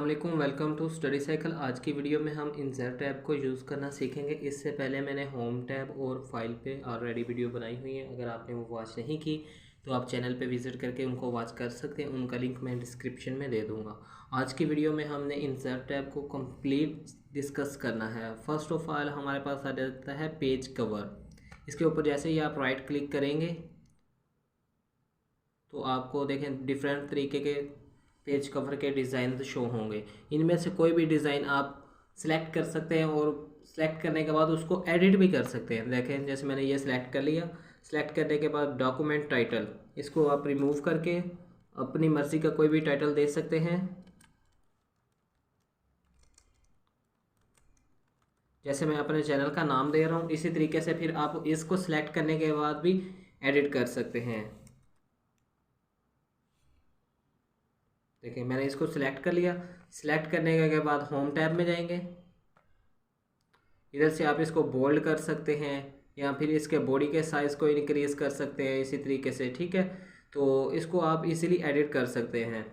अस्सलाम वालेकुम, welcome to study cycle. आज की वीडियो में हम इंसर्ट टैब को यूज़ करना सीखेंगे। इससे पहले मैंने होम टैब और फाइल पे ऑलरेडी वीडियो बनाई हुई है। अगर आपने वो वॉच नहीं की तो आप चैनल पे विज़िट करके उनको वॉच कर सकते हैं। उनका लिंक मैं डिस्क्रिप्शन में दे दूँगा। आज की वीडियो में हमने इंसर्ट टैब को कंप्लीट डिस्कस करना है। फर्स्ट ऑफ ऑल हमारे पास आ जाता है पेज कवर। इसके ऊपर जैसे ही आप राइट क्लिक करेंगे तो आपको देखें डिफरेंट तरीके के पेज कवर के डिज़ाइन शो होंगे। इनमें से कोई भी डिज़ाइन आप सिलेक्ट कर सकते हैं और सिलेक्ट करने के बाद उसको एडिट भी कर सकते हैं। देखें जैसे मैंने ये सिलेक्ट कर लिया। सिलेक्ट करने के बाद डॉक्यूमेंट टाइटल, इसको आप रिमूव करके अपनी मर्ज़ी का कोई भी टाइटल दे सकते हैं। जैसे मैं अपने चैनल का नाम दे रहा हूँ, इसी तरीके से फिर आप इसको सिलेक्ट करने के बाद भी एडिट कर सकते हैं। देखिए मैंने इसको सिलेक्ट कर लिया। सिलेक्ट करने के बाद होम टैब में जाएंगे। इधर से आप इसको बोल्ड कर सकते हैं या फिर इसके बॉडी के साइज़ को इंक्रीज़ कर सकते हैं इसी तरीके से, ठीक है। तो इसको आप इजीली एडिट कर सकते हैं।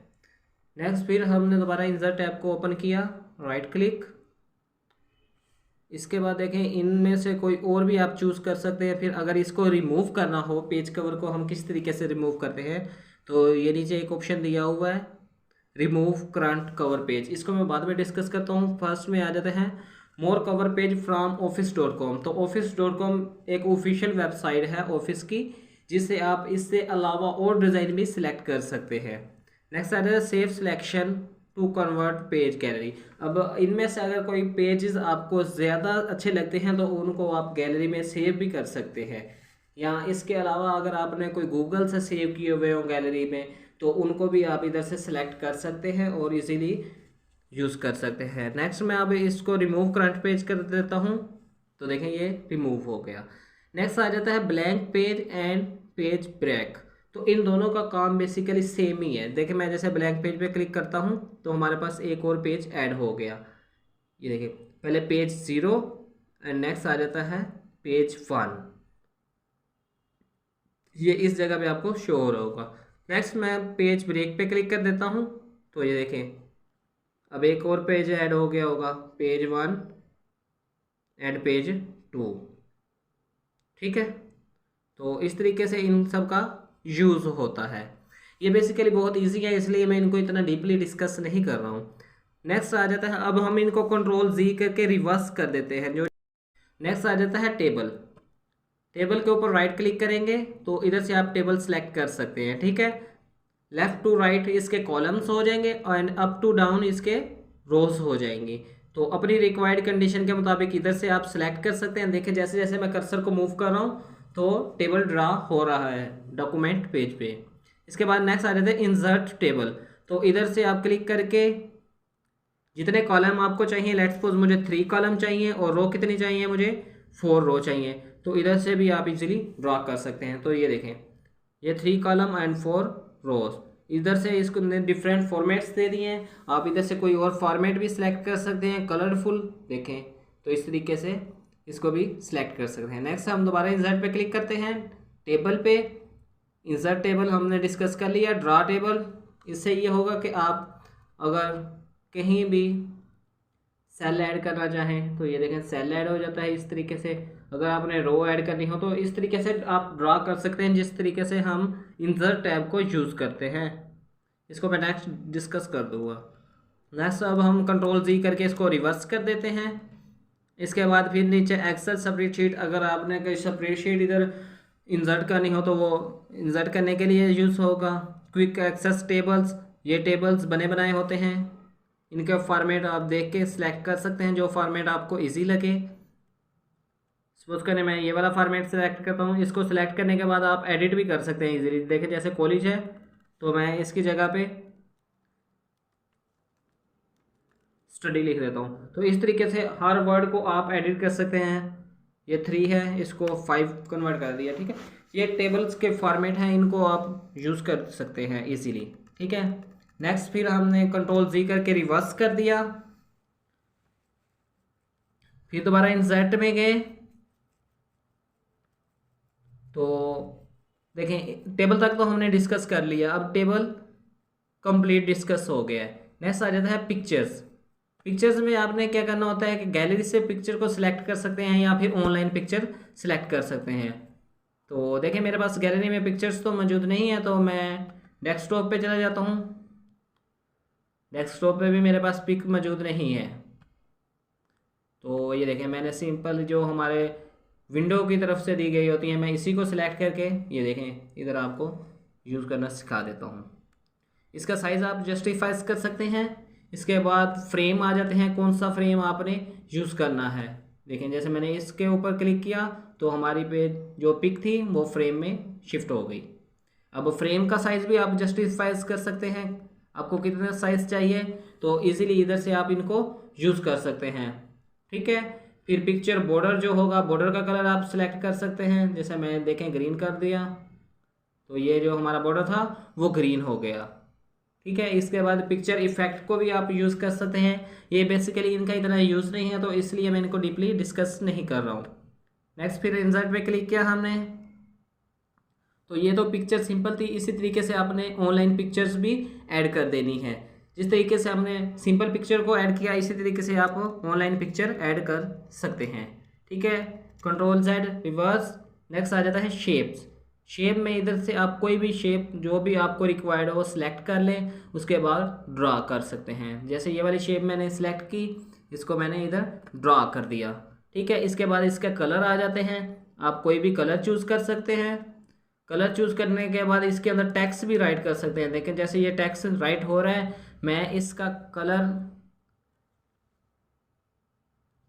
नेक्स्ट फिर हमने दोबारा इंसर्ट टैब को ओपन किया, राइट क्लिक। इसके बाद देखें इनमें से कोई और भी आप चूज़ कर सकते हैं। फिर अगर इसको रिमूव करना हो, पेज कवर को हम किस तरीके से रिमूव करते हैं, तो ये नीचे एक ऑप्शन दिया हुआ है रिमूव करंट कवर पेज। इसको मैं बाद में डिस्कस करता हूँ। फर्स्ट में आ जाते हैं मोर कवर पेज फ्रॉम office.com। तो office.com एक ऑफिशियल वेबसाइट है ऑफिस की, जिससे आप इससे अलावा और डिज़ाइन भी सिलेक्ट कर सकते हैं। नेक्स्ट आ जाता है save selection to convert page gallery. अब इनमें से अगर कोई पेजेस आपको ज़्यादा अच्छे लगते हैं तो उनको आप गैलरी में सेव भी कर सकते हैं। या इसके अलावा अगर आपने कोई गूगल से सेव किए हुए हो गैलरी में तो उनको भी आप इधर से सिलेक्ट कर सकते हैं और इजीली यूज़ कर सकते हैं। नेक्स्ट मैं अब इसको रिमूव करंट पेज कर देता हूँ, तो देखें ये रिमूव हो गया। नेक्स्ट आ जाता है blank page and page break. तो इन दोनों का काम बेसिकली सेम ही है। देखिए मैं जैसे ब्लैंक पेज पे क्लिक करता हूँ तो हमारे पास एक और पेज ऐड हो गया। ये देखिए पहले पेज 0 एंड नेक्स्ट आ जाता है पेज 1। ये इस जगह पे आपको शो हो रहा होगा। नेक्स्ट मैं पेज ब्रेक पे क्लिक कर देता हूँ, तो ये देखें अब एक और पेज ऐड हो गया होगा, पेज 1 एंड पेज 2, ठीक है। तो इस तरीके से इन सब का यूज़ होता है। ये बेसिकली बहुत इजी है, इसलिए मैं इनको इतना डीपली डिस्कस नहीं कर रहा हूँ। नेक्स्ट आ जाता है, अब हम इनको कंट्रोल Z करके रिवर्स कर देते हैं। जो नेक्स्ट आ जाता है टेबल। टेबल के ऊपर राइट क्लिक करेंगे तो इधर से आप टेबल सेलेक्ट कर सकते हैं, ठीक है। लेफ्ट टू राइट इसके कॉलम्स हो जाएंगे एंड अप टू डाउन इसके रोज हो जाएंगी। तो अपनी रिक्वायर्ड कंडीशन के मुताबिक इधर से आप सिलेक्ट कर सकते हैं। देखिए जैसे जैसे मैं कर्सर को मूव कर रहा हूँ तो टेबल ड्रा हो रहा है डॉक्यूमेंट पेज पे। इसके बाद नेक्स्ट आ जाता है इंसर्ट टेबल। तो इधर से आप क्लिक करके जितने कॉलम आपको चाहिए, लेट्स सपोज मुझे 3 कॉलम चाहिए और रो कितनी चाहिए, मुझे 4 रो चाहिए, तो इधर से भी आप इजीली ड्रा कर सकते हैं। तो ये देखें ये 3 कॉलम एंड 4 रोज। इधर से इसको डिफरेंट फॉर्मेट्स दे दिए हैं। आप इधर से कोई और फॉर्मेट भी सिलेक्ट कर सकते हैं, कलरफुल देखें, तो इस तरीके से इसको भी सिलेक्ट कर सकते हैं। नेक्स्ट हम दोबारा इंसर्ट पे क्लिक करते हैं, टेबल पे। इंसर्ट टेबल हमने डिस्कस कर लिया। ड्रा टेबल, इससे ये होगा कि आप अगर कहीं भी सेल ऐड करना चाहें तो ये देखें सेल ऐड हो जाता है इस तरीके से। अगर आपने रो ऐड करनी हो तो इस तरीके से आप ड्रा कर सकते हैं, जिस तरीके से हम इंसर्ट टैब को यूज़ करते हैं। इसको मैं नेक्स्ट डिस्कस कर दूँगा। नेक्स्ट अब हम कंट्रोल Z करके इसको रिवर्स कर देते हैं। इसके बाद फिर नीचे एक्सेल स्प्रेडशीट, अगर आपने कोई स्प्रेडशीट इधर इंसर्ट करनी हो तो वो इंसर्ट करने के लिए यूज़ होगा। क्विक एक्सेस टेबल्स, ये टेबल्स बने बनाए होते हैं। इनका फॉर्मेट आप देख के सिलेक्ट कर सकते हैं जो फॉर्मेट आपको इजी लगे। सपोज करने मैं ये वाला फॉर्मेट सेलेक्ट करता हूँ। इसको सिलेक्ट करने के बाद आप एडिट भी कर सकते हैं इजीली। देखिए जैसे कॉलेज है तो मैं इसकी जगह पे स्टडी लिख देता हूँ। तो इस तरीके से हर वर्ड को आप एडिट कर सकते हैं। ये 3 है, इसको 5 कन्वर्ट कर दिया, ठीक है। ये टेबल्स के फॉर्मेट हैं, इनको आप यूज़ कर सकते हैं इजीली, ठीक है। नेक्स्ट फिर हमने कंट्रोल Z करके रिवर्स कर दिया। फिर दोबारा इंसर्ट में गए तो देखें टेबल तक तो हमने डिस्कस कर लिया। अब टेबल कंप्लीट डिस्कस हो गया है। नेक्स्ट आ जाता है पिक्चर्स। पिक्चर्स में आपने क्या करना होता है कि गैलरी से पिक्चर को सिलेक्ट कर सकते हैं या फिर ऑनलाइन पिक्चर सिलेक्ट कर सकते हैं। तो देखिए मेरे पास गैलरी में पिक्चर्स तो मौजूद नहीं है, तो मैं डेस्कटॉप पे चला जाता हूँ। डेस्कटॉप पे भी मेरे पास पिक मौजूद नहीं है। तो ये देखें मैंने सिंपल जो हमारे विंडो की तरफ से दी गई होती है, मैं इसी को सिलेक्ट करके ये देखें इधर आपको यूज़ करना सिखा देता हूँ। इसका साइज़ आप जस्टिफाइज कर सकते हैं। इसके बाद फ्रेम आ जाते हैं, कौन सा फ्रेम आपने यूज़ करना है। देखें जैसे मैंने इसके ऊपर क्लिक किया तो हमारी पे जो पिक थी वो फ्रेम में शिफ्ट हो गई। अब फ्रेम का साइज़ भी आप जस्टिफाइज कर सकते हैं, आपको कितना साइज़ चाहिए, तो इजीली इधर से आप इनको यूज़ कर सकते हैं। ठीक है, फिर पिक्चर बॉर्डर जो होगा, बॉर्डर का कलर आप सिलेक्ट कर सकते हैं। जैसे मैं देखें ग्रीन कर दिया तो ये जो हमारा बॉर्डर था वो ग्रीन हो गया। ठीक है, इसके बाद पिक्चर इफेक्ट को भी आप यूज़ कर सकते हैं। ये बेसिकली इनका इतना यूज़ नहीं है, तो इसलिए मैं इनको डीपली डिस्कस नहीं कर रहा हूँ। नेक्स्ट फिर इंसर्ट पे क्लिक किया हमने, तो ये तो पिक्चर सिंपल थी। इसी तरीके से आपने ऑनलाइन पिक्चर्स भी ऐड कर देनी है। जिस तरीके से हमने सिंपल पिक्चर को ऐड किया, इसी तरीके से आप ऑनलाइन पिक्चर ऐड कर सकते हैं। ठीक है, कंट्रोल Z रिवर्स। नेक्स्ट आ जाता है शेप्स। शेप में इधर से आप कोई भी शेप जो भी आपको रिक्वायर्ड हो सिलेक्ट कर लें, उसके बाद ड्रा कर सकते हैं। जैसे ये वाली शेप मैंने सिलेक्ट की, इसको मैंने इधर ड्रा कर दिया। ठीक है, इसके बाद इसके कलर आ जाते हैं, आप कोई भी कलर चूज़ कर सकते हैं। कलर चूज़ करने के बाद इसके अंदर टेक्स्ट भी राइट कर सकते हैं। देखें जैसे ये टेक्स्ट राइट हो रहा है, मैं इसका कलर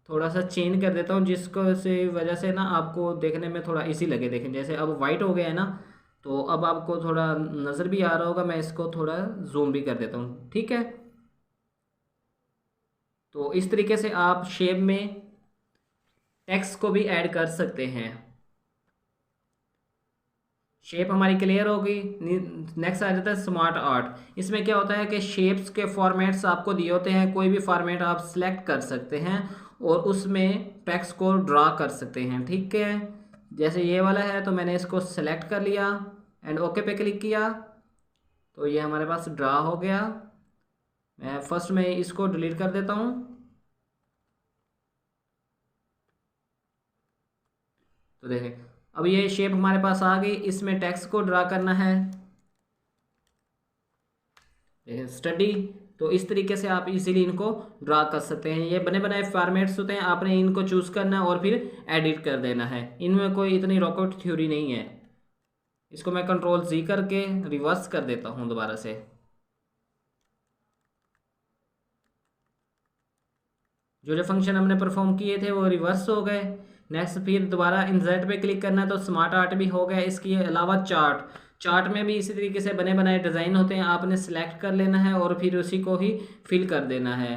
थोड़ा सा चेंज कर देता हूँ, जिसको से वजह से ना आपको देखने में थोड़ा इजी लगे। देखें जैसे अब वाइट हो गया है ना, तो अब आपको थोड़ा नज़र भी आ रहा होगा। मैं इसको थोड़ा जूम भी कर देता हूँ। ठीक है, तो इस तरीके से आप शेप में टेक्स्ट को भी ऐड कर सकते हैं। शेप हमारी क्लियर होगी। नेक्स्ट आ जाता है स्मार्ट आर्ट। इसमें क्या होता है कि शेप्स के फॉर्मेट्स आपको दिए होते हैं, कोई भी फॉर्मेट आप सिलेक्ट कर सकते हैं और उसमें टेक्स्ट को ड्रा कर सकते हैं। ठीक है, जैसे ये वाला है तो मैंने इसको सेलेक्ट कर लिया एंड ओके पे क्लिक किया, तो ये हमारे पास ड्रा हो गया। मैं फर्स्ट में इसको डिलीट कर देता हूँ। तो देखें अब ये शेप हमारे पास आ गई, इसमें टेक्स्ट को ड्रा करना है। स्टडी, तो इस तरीके से आप इजीली इनको ड्रा कर सकते हैं। ये बने बनाए फॉर्मेट्स होते हैं, आपने इनको चूज़ करना है और फिर एडिट कर देना है। इनमें कोई इतनी रॉकेट थ्योरी नहीं है। इसको मैं कंट्रोल Z करके रिवर्स कर देता हूँ दोबारा से। जो जो फंक्शन हमने परफॉर्म किए थे वो रिवर्स हो गए। नेक्स्ट फिर दोबारा इंसर्ट पे क्लिक करना है, तो स्मार्ट आर्ट भी हो गया। इसके अलावा चार्ट में भी इसी तरीके से बने बनाए डिज़ाइन होते हैं, आपने सेलेक्ट कर लेना है और फिर उसी को ही फिल कर देना है।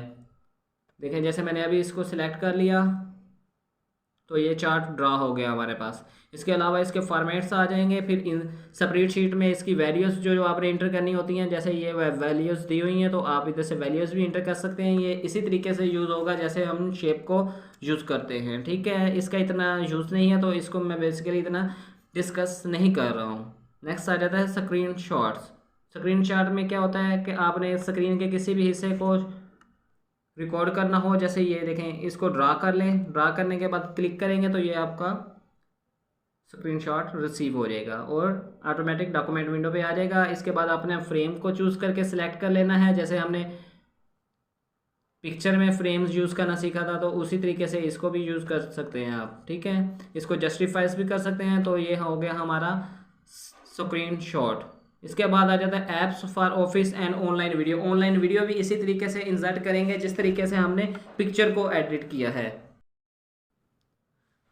देखें जैसे मैंने अभी इसको सिलेक्ट कर लिया तो ये चार्ट ड्रा हो गया हमारे पास। इसके अलावा इसके फॉर्मेट्स आ जाएंगे। फिर इन स्प्रेडशीट में इसकी वैल्यूज़ जो आपने इंटर करनी होती हैं, जैसे ये वैल्यूज़ दी हुई हैं तो आप इधर से वैल्यूज़ भी इंटर कर सकते हैं। ये इसी तरीके से यूज़ होगा जैसे हम शेप को यूज़ करते हैं। ठीक है, इसका इतना यूज़ नहीं है तो इसको मैं बेसिकली इतना डिस्कस नहीं कर रहा हूँ। नेक्स्ट आ जाता है स्क्रीन शॉट्स। स्क्रीन शॉट में क्या होता है कि आपने स्क्रीन के किसी भी हिस्से को रिकॉर्ड करना हो, जैसे ये देखें इसको ड्रा कर लें। ड्रा करने के बाद क्लिक करेंगे तो ये आपका स्क्रीनशॉट रिसीव हो जाएगा और ऑटोमेटिक डॉक्यूमेंट विंडो पे आ जाएगा। इसके बाद आपने फ्रेम को चूज़ करके सिलेक्ट कर लेना है। जैसे हमने पिक्चर में फ्रेम्स यूज़ करना सीखा था, तो उसी तरीके से इसको भी यूज़ कर सकते हैं आप। ठीक है, इसको जस्टिफाइज भी कर सकते हैं। तो ये हो गया हमारा स्क्रीनशॉट। इसके बाद आ जाता है apps for office and online video. Online video भी इसी तरीके से इंसर्ट करेंगे जिस तरीके से हमने पिक्चर को एडिट किया है।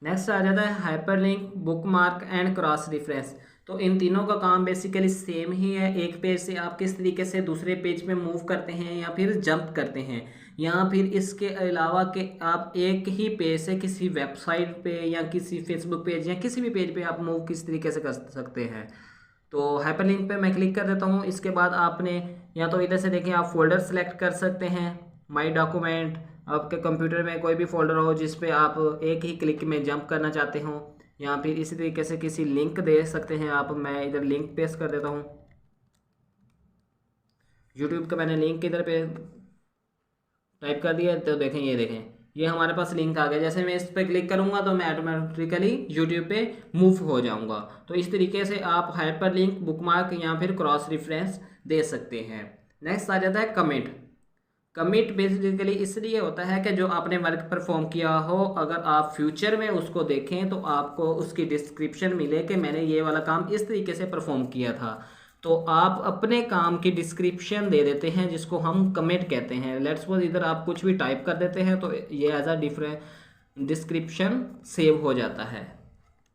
नेक्स्ट आ जाता है hyperlink, bookmark and cross reference. तो इन तीनों का काम बेसिकली सेम ही है। एक पेज से आप किस तरीके से दूसरे पेज पे मूव करते हैं या फिर जंप करते हैं, या फिर इसके अलावा कि आप एक ही पेज से किसी वेबसाइट पे या किसी फेसबुक पेज या किसी भी पेज पे आप मूव किस तरीके से कर सकते हैं। तो हाइपरलिंक पे मैं क्लिक कर देता हूँ। इसके बाद आपने या तो इधर से देखें आप फोल्डर सेलेक्ट कर सकते हैं, माई डॉक्यूमेंट, आपके कंप्यूटर में कोई भी फोल्डर हो जिस पे आप एक ही क्लिक में जंप करना चाहते हो, या फिर इसी तरीके से किसी लिंक दे सकते हैं आप। मैं इधर लिंक पेस्ट कर देता हूँ। यूट्यूब का मैंने लिंक इधर पे टाइप कर दिया, तो देखें ये देखें ये हमारे पास लिंक आ गया। जैसे मैं इस पर क्लिक करूंगा तो मैं ऑटोमेटिकली यूट्यूब पे मूव हो जाऊंगा। तो इस तरीके से आप हाइपर लिंक, बुकमार्क या फिर क्रॉस रेफरेंस दे सकते हैं। नेक्स्ट आ जाता है कमिट। कमिट बेसिकली इसलिए होता है कि जो आपने वर्क परफॉर्म किया हो, अगर आप फ्यूचर में उसको देखें तो आपको उसकी डिस्क्रिप्शन मिले कि मैंने ये वाला काम इस तरीके से परफॉर्म किया था। तो आप अपने काम की डिस्क्रिप्शन दे देते हैं जिसको हम कमिट कहते हैं। लेट्स सपोज इधर आप कुछ भी टाइप कर देते हैं तो ये as a different description save हो जाता है।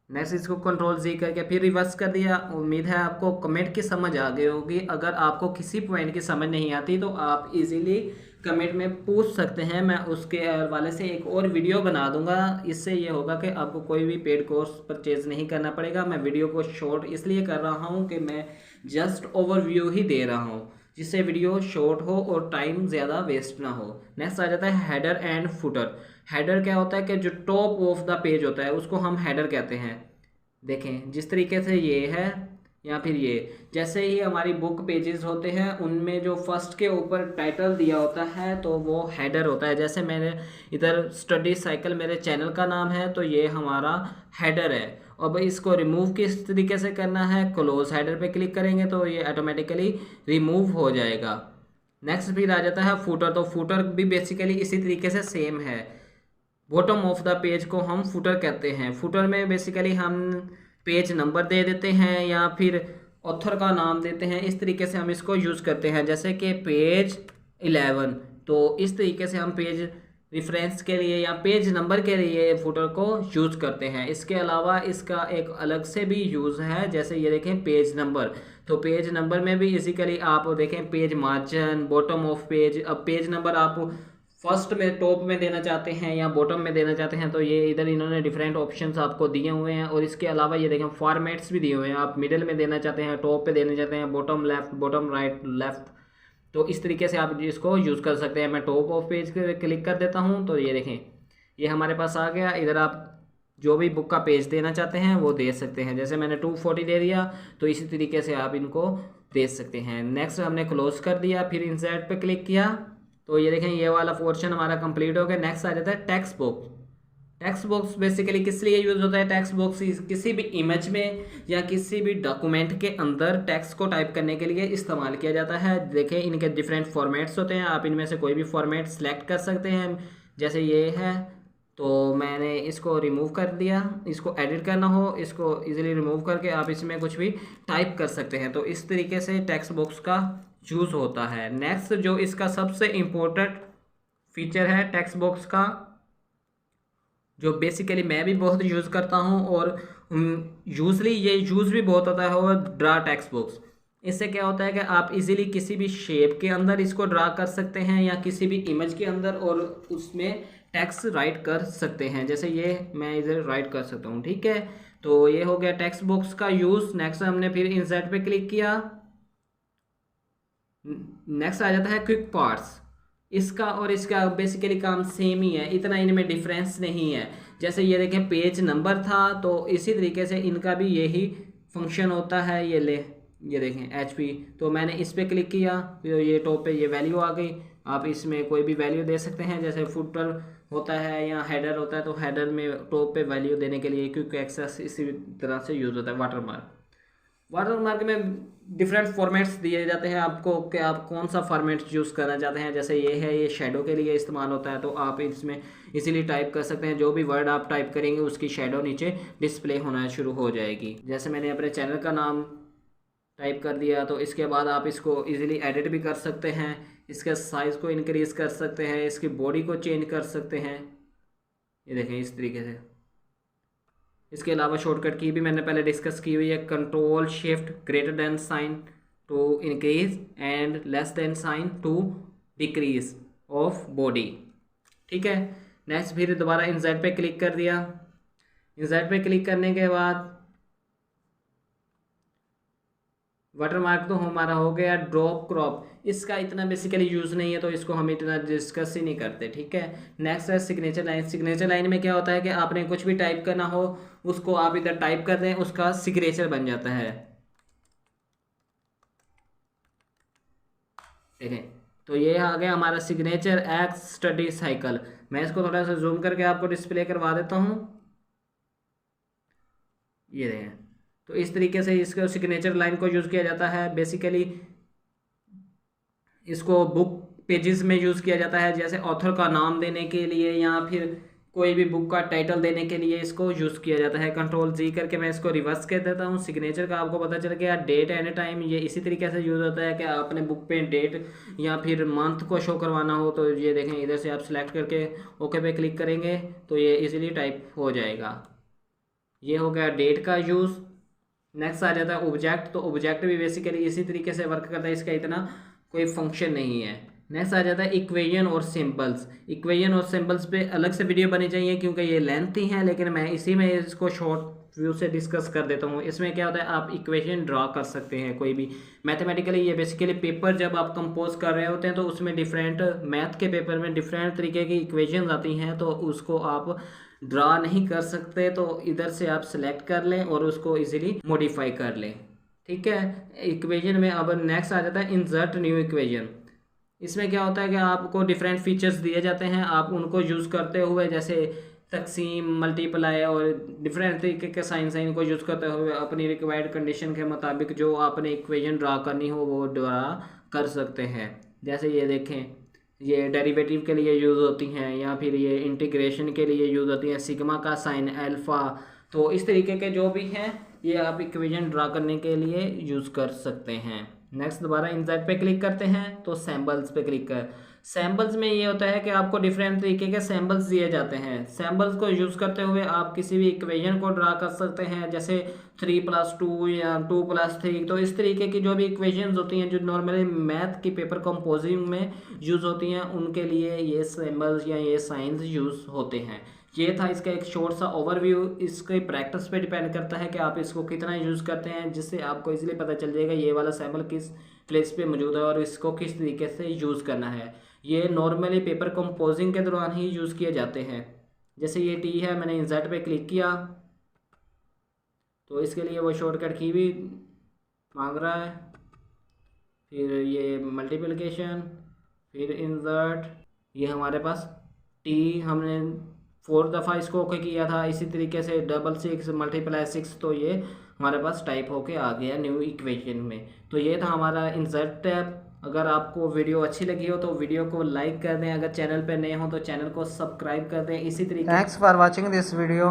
नेक्स्ट इसको कंट्रोल Z करके फिर रिवर्स कर दिया। उम्मीद है आपको कमेंट की समझ आ गई होगी। अगर आपको किसी पॉइंट की समझ नहीं आती तो आप इजीली कमेंट में पूछ सकते हैं, मैं उसके हवाले से एक और वीडियो बना दूंगा। इससे ये होगा कि आपको कोई भी पेड कोर्स परचेज नहीं करना पड़ेगा। मैं वीडियो को शॉर्ट इसलिए कर रहा हूँ कि मैं जस्ट ओवरव्यू ही दे रहा हूँ, जिससे वीडियो शॉर्ट हो और टाइम ज़्यादा वेस्ट ना हो। नेक्स्ट आ जाता है हेडर एंड फुटर। हेडर क्या होता है कि जो टॉप ऑफ द पेज होता है उसको हम हेडर कहते हैं। देखें जिस तरीके से ये है या फिर ये, जैसे ही हमारी बुक पेजेस होते हैं उनमें जो फर्स्ट के ऊपर टाइटल दिया होता है तो वो हेडर होता है। जैसे मैंने इधर स्टडी साइकिल मेरे चैनल का नाम है तो ये हमारा हेडर है। अब इसको रिमूव किस तरीके से करना है, क्लोज हेडर पे क्लिक करेंगे तो ये ऑटोमेटिकली रिमूव हो जाएगा। नेक्स्ट फिर आ जाता है फुटर। तो फुटर भी बेसिकली इसी तरीके से सेम है। बॉटम ऑफ द पेज को हम फुटर कहते हैं। फुटर में बेसिकली हम पेज नंबर दे देते हैं या फिर ऑथर का नाम देते हैं। इस तरीके से हम इसको यूज़ करते हैं, जैसे कि पेज 11। तो इस तरीके से हम पेज रेफरेंस के लिए या पेज नंबर के लिए फुटर को यूज़ करते हैं। इसके अलावा इसका एक अलग से भी यूज़ है, जैसे ये देखें पेज नंबर। तो पेज नंबर में भी बेसिकली आप देखें page margin, bottom of page. अब पेज नंबर आप फर्स्ट में टॉप में देना चाहते हैं या बॉटम में देना चाहते हैं तो ये इधर इन्होंने डिफरेंट ऑप्शंस आपको दिए हुए हैं। और इसके अलावा ये देखें फॉर्मेट्स भी दिए हुए हैं। आप मिडिल में देना चाहते हैं, टॉप पे देना चाहते हैं, bottom left, bottom right, left. तो इस तरीके से आप इसको यूज़ कर सकते हैं। मैं टॉप ऑफ पेज पे क्लिक कर देता हूँ तो ये देखें ये हमारे पास आ गया। इधर आप जो भी बुक का पेज देना चाहते हैं वो दे सकते हैं। जैसे मैंने 240 दे दिया तो इसी तरीके से आप इनको दे सकते हैं। नेक्स्ट हमने क्लोज कर दिया, फिर इंसर्ट पे क्लिक किया तो ये देखें ये वाला पोर्शन हमारा कंप्लीट हो गया। नेक्स्ट आ जाता है text box. Text box basically किस लिए यूज होता है? टेक्स्ट बॉक्स किसी भी इमेज में या किसी भी डॉक्यूमेंट के अंदर टेक्स्ट को टाइप करने के लिए इस्तेमाल किया जाता है। देखें इनके डिफरेंट फॉर्मेट्स होते हैं, आप इनमें से कोई भी फॉर्मेट सेलेक्ट कर सकते हैं। जैसे ये है तो मैंने इसको रिमूव कर दिया। इसको एडिट करना हो इसको इजीली रिमूव करके आप इसमें कुछ भी टाइप कर सकते हैं। तो इस तरीके से टेक्स्ट बॉक्स का यूज़ होता है। नेक्स्ट जो इसका सबसे इम्पोर्टेंट फीचर है टेक्स्ट बॉक्स का, जो बेसिकली मैं भी बहुत यूज़ करता हूँ और यूजली ये यूज़ भी बहुत होता है, वो ड्रा टेक्स्ट बॉक्स। इससे क्या होता है कि आप इजीली किसी भी शेप के अंदर इसको ड्रा कर सकते हैं या किसी भी इमेज के अंदर और उसमें टेक्स्ट राइट कर सकते हैं। जैसे ये मैं इधर राइट कर सकता हूँ, ठीक है। तो ये हो गया टेक्स्ट बॉक्स का यूज़। नेक्स्ट हमने फिर इंसर्ट पे क्लिक किया। नेक्स्ट आ जाता है क्विक पार्ट्स। इसका और इसका बेसिकली काम सेम ही है, इतना इनमें डिफरेंस नहीं है। जैसे ये देखें पेज नंबर था तो इसी तरीके से इनका भी यही फंक्शन होता है। ये देखें HP। तो मैंने इस पर क्लिक किया तो ये टॉप पे ये वैल्यू आ गई। आप इसमें कोई भी वैल्यू दे सकते हैं, जैसे फुटर होता है या हेडर होता है तो हेडर में टॉप पे वैल्यू देने के लिए क्विक एक्सेस इसी तरह से यूज़ होता है। वाटरमार्क में डिफरेंट फॉर्मेट्स दिए जाते हैं आपको कि आप कौन सा फॉर्मेट यूज़ करना चाहते हैं। जैसे ये है, ये शेडो के लिए इस्तेमाल होता है तो आप इसमें इजीली टाइप कर सकते हैं। जो भी वर्ड आप टाइप करेंगे उसकी शेडो नीचे डिस्प्ले होना शुरू हो जाएगी। जैसे मैंने अपने चैनल का नाम टाइप कर दिया तो इसके बाद आप इसको इजीली एडिट भी कर सकते हैं। इसके साइज़ को इंक्रीज़ कर सकते हैं, इसकी बॉडी को चेंज कर सकते हैं। ये देखें इस तरीके से। इसके अलावा शॉर्टकट की भी मैंने पहले डिस्कस की हुई है, control shift greater than sign to increase and less than sign to decrease of body, ठीक है। नेक्स्ट फिर दोबारा इंसर्ट पे क्लिक कर दिया। इंसर्ट पे क्लिक करने के बाद वाटरमार्क तो हमारा हो गया। ड्रॉप क्रॉप, इसका इतना बेसिकली यूज़ नहीं है तो इसको हम इतना डिस्कस ही नहीं करते, ठीक है। नेक्स्ट है सिग्नेचर लाइन। सिग्नेचर लाइन में क्या होता है कि आपने कुछ भी टाइप करना हो उसको आप इधर टाइप कर दें, उसका सिग्नेचर बन जाता है। देखें, तो ये आ गया हमारा सिग्नेचर एक्स स्टडी साइकिल। मैं इसको थोड़ा सा जूम करके आपको डिस्प्ले करवा देता हूँ। ये देखें, तो इस तरीके से इसको सिग्नेचर लाइन को यूज़ किया जाता है। बेसिकली इसको बुक पेजेस में यूज़ किया जाता है, जैसे ऑथर का नाम देने के लिए या फिर कोई भी बुक का टाइटल देने के लिए इसको यूज़ किया जाता है। कंट्रोल जी करके मैं इसको रिवर्स कर देता हूँ। सिग्नेचर का आपको पता चल गया। डेट एंड टाइम ये इसी तरीके से यूज़ होता है कि आपने बुक पे डेट या फिर मंथ को शो करवाना हो तो ये देखें, इधर से आप सिलेक्ट करके ओके पे क्लिक करेंगे तो ये इजीली टाइप हो जाएगा। ये हो गया डेट का यूज़। नेक्स्ट आ जाता है ऑब्जेक्ट। तो ऑब्जेक्ट भी बेसिकली इसी तरीके से वर्क करता है, इसका इतना कोई फंक्शन नहीं है। नेक्स्ट आ जाता है इक्वेशन और सिंबल्स। इक्वेशन और सिंबल्स पे अलग से वीडियो बनी चाहिए क्योंकि ये लेंथी हैं, लेकिन मैं इसी में इसको शॉर्ट व्यू से डिस्कस कर देता हूँ। इसमें क्या होता है, आप इक्वेशन ड्रा कर सकते हैं कोई भी मैथमेटिकली। ये बेसिकली पेपर जब आप कंपोज कर रहे होते हैं तो उसमें डिफरेंट मैथ के पेपर में डिफरेंट तरीके की इक्वेशन आती हैं, तो उसको आप ड्रा नहीं कर सकते तो इधर से आप सेलेक्ट कर लें और उसको इजीली मॉडिफाई कर लें। ठीक है, इक्वेशन में अब नेक्स्ट आ जाता है इंसर्ट न्यू इक्वेशन। इसमें क्या होता है कि आपको डिफरेंट फीचर्स दिए जाते हैं, आप उनको यूज़ करते हुए जैसे तकसीम, मल्टीप्लाई और डिफरेंट तरीके के साइन को यूज़ करते हुए अपनी रिक्वायर्ड कंडीशन के मुताबिक जो आपने इक्वेशन ड्रा करनी हो वो ड्रा कर सकते हैं। जैसे ये देखें, ये डेरिवेटिव के लिए यूज़ होती हैं या फिर ये इंटीग्रेशन के लिए यूज़ होती हैं, सिग्मा का साइन, अल्फ़ा। तो इस तरीके के जो भी हैं ये आप इक्वेशन ड्रा करने के लिए यूज़ कर सकते हैं। नेक्स्ट दोबारा इंसर्ट पे क्लिक करते हैं तो सैम्बल्स पे क्लिक कर। सैम्बल्स में ये होता है कि आपको डिफरेंट तरीके के सैम्बल्स दिए जाते हैं। सैम्बल्स को यूज़ करते हुए आप किसी भी इक्वेशन को ड्रा कर सकते हैं, जैसे 3+2 या 2+3। तो इस तरीके की जो भी इक्वेशंस होती हैं जो नॉर्मली मैथ की पेपर कंपोजिंग में यूज़ होती हैं, उनके लिए ये सैम्बल्स या ये साइंस यूज़ होते हैं। ये था इसका एक शॉर्ट सा ओवरव्यू। इसके प्रैक्टिस पे डिपेंड करता है कि आप इसको कितना यूज़ करते हैं, जिससे आपको इजीली पता चल जाएगा ये वाला सैम्पल किस प्लेस पे मौजूद है और इसको किस तरीके से यूज़ करना है। ये नॉर्मली पेपर कंपोजिंग के दौरान ही यूज़ किए जाते हैं। जैसे ये टी है, मैंने इंसर्ट पे क्लिक किया तो इसके लिए वो शॉर्टकट की भी मांग रहा है। फिर ये मल्टीप्लिकेशन, फिर इंसर्ट, ये हमारे पास टी हमने 4 दफ़ा इसको ओके किया था। इसी तरीके से 6 × 6 तो ये हमारे पास टाइप होके आ गया न्यू इक्वेशन में। तो ये था हमारा इंसर्ट टैब। अगर आपको वीडियो अच्छी लगी हो तो वीडियो को लाइक कर दें, अगर चैनल पर नए हो तो चैनल को सब्सक्राइब कर दें। इसी तरीके thanks for watching this video.